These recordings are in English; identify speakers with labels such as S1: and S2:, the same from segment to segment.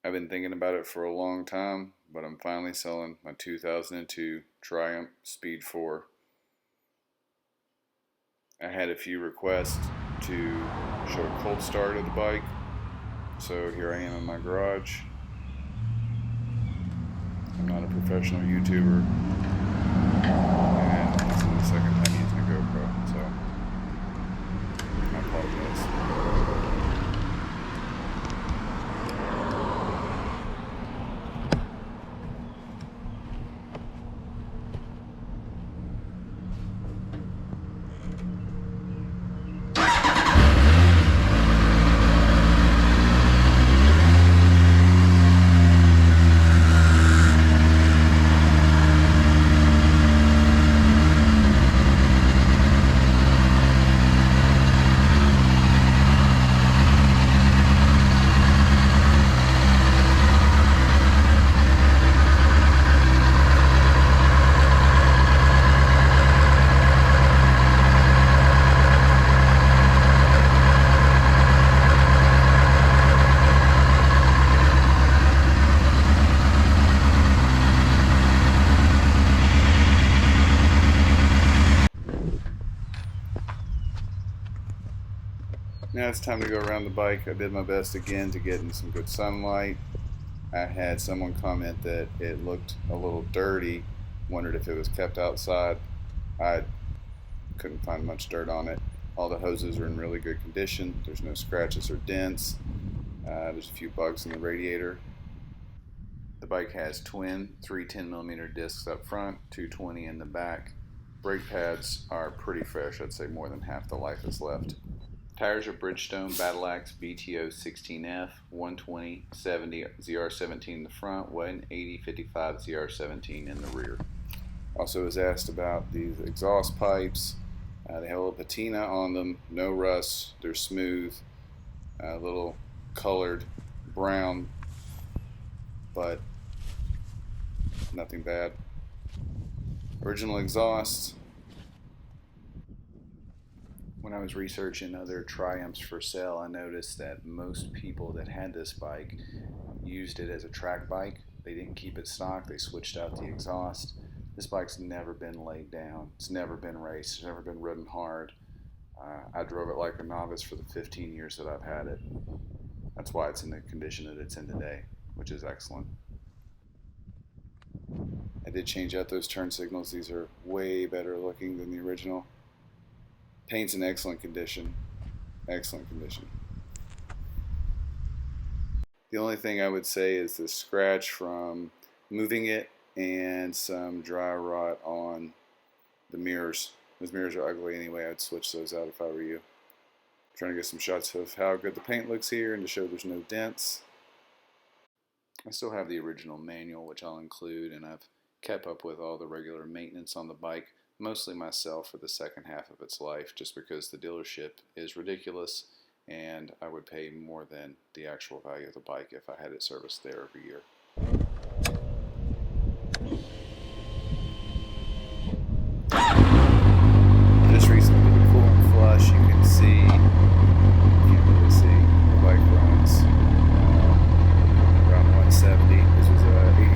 S1: I've been thinking about it for a long time, but I'm finally selling my 2002 Triumph Speed 4. I had a few requests to show a cold start of the bike, so here I am in my garage. I'm not a professional YouTuber, and this is the second time using a GoPro, so I apologize. Now it's time to go around the bike. I did my best again to get in some good sunlight. I had someone comment that it looked a little dirty, wondered if it was kept outside. I couldn't find much dirt on it. All the hoses are in really good condition. There's no scratches or dents. There's a few bugs in the radiator. The bike has twin 310mm discs up front, 220 in the back. Brake pads are pretty fresh. I'd say more than half the life is left. Tires are Bridgestone Battle Axe BTO 16F, 120/70 ZR17 in the front, 180/55 ZR17 in the rear. Also was asked about these exhaust pipes. They have a little patina on them, no rust, they're smooth, a little colored brown, but nothing bad. Original exhaust. When I was researching other Triumphs for sale, I noticed that most people that had this bike used it as a track bike. They didn't keep it stock, they switched out the exhaust. This bike's never been laid down, it's never been raced, it's never been ridden hard. I drove it like a novice for the 15 years that I've had it. That's why it's in the condition that it's in today, which is excellent. I did change out those turn signals. These are way better looking than the original. Paint's in excellent condition. Excellent condition. The only thing I would say is the scratch from moving it and some dry rot on the mirrors. Those mirrors are ugly anyway. I'd switch those out if I were you. I'm trying to get some shots of how good the paint looks here and to show there's no dents. I still have the original manual, which I'll include, and I've kept up with all the regular maintenance on the bike, mostly myself for the second half of its life, just because the dealership is ridiculous and I would pay more than the actual value of the bike if I had it serviced there every year. Just recently with the coolant flush, you can see, you can't really see, the bike runs around 170. This was a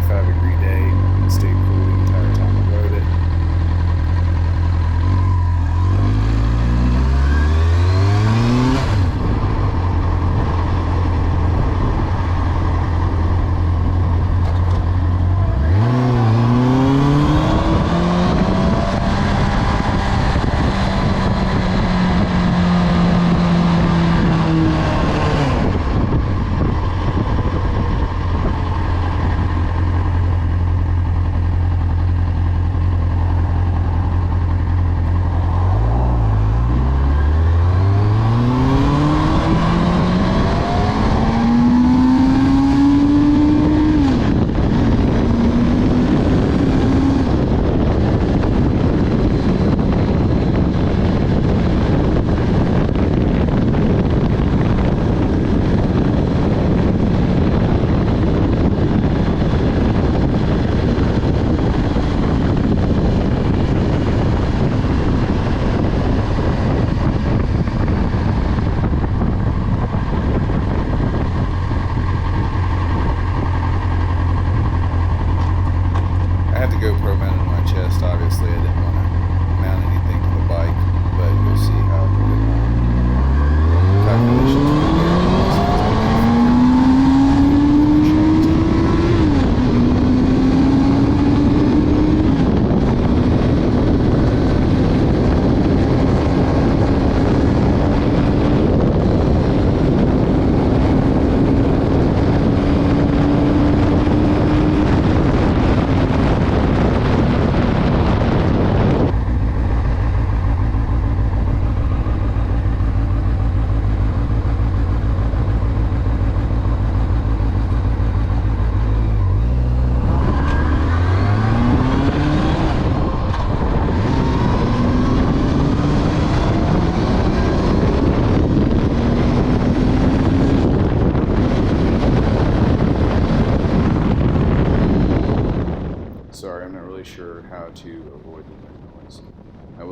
S1: 85-degree day. It stayed cool the entire time I rode it.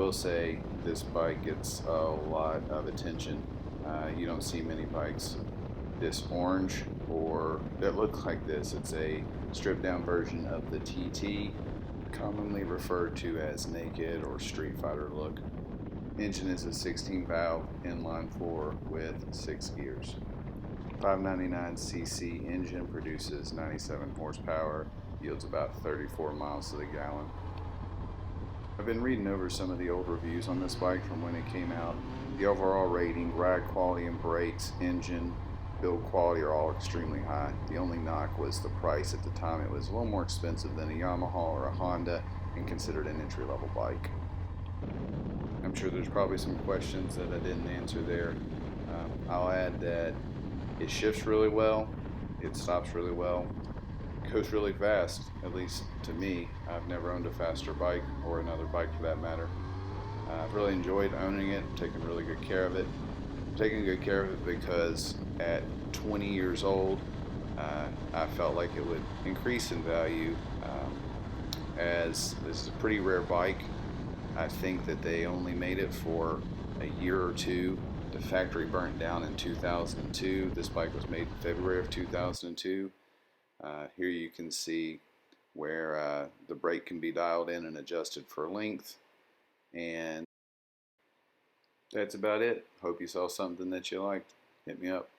S1: will say this bike gets a lot of attention. You don't see many bikes this orange or that look like this. It's a stripped down version of the TT, commonly referred to as naked or street fighter look. Engine is a 16 valve inline 4 with 6 gears. 599cc engine produces 97 horsepower, yields about 34 miles to the gallon. I've been reading over some of the old reviews on this bike from when it came out. The overall rating, ride quality and brakes, engine, build quality are all extremely high. The only knock was the price. At the time it was a little more expensive than a Yamaha or a Honda and considered an entry-level bike. I'm sure there's probably some questions that I didn't answer there. I'll add that it shifts really well, it stops really well, goes really fast, at least to me. I've never owned a faster bike, or another bike for that matter. I've really enjoyed owning it, taking really good care of it. Taking good care of it because at 20 years old, I felt like it would increase in value, as this is a pretty rare bike. I think that they only made it for a year or two. The factory burnt down in 2002. This bike was made in February of 2002. Here you can see where the brake can be dialed in and adjusted for length. And that's about it. Hope you saw something that you liked. Hit me up.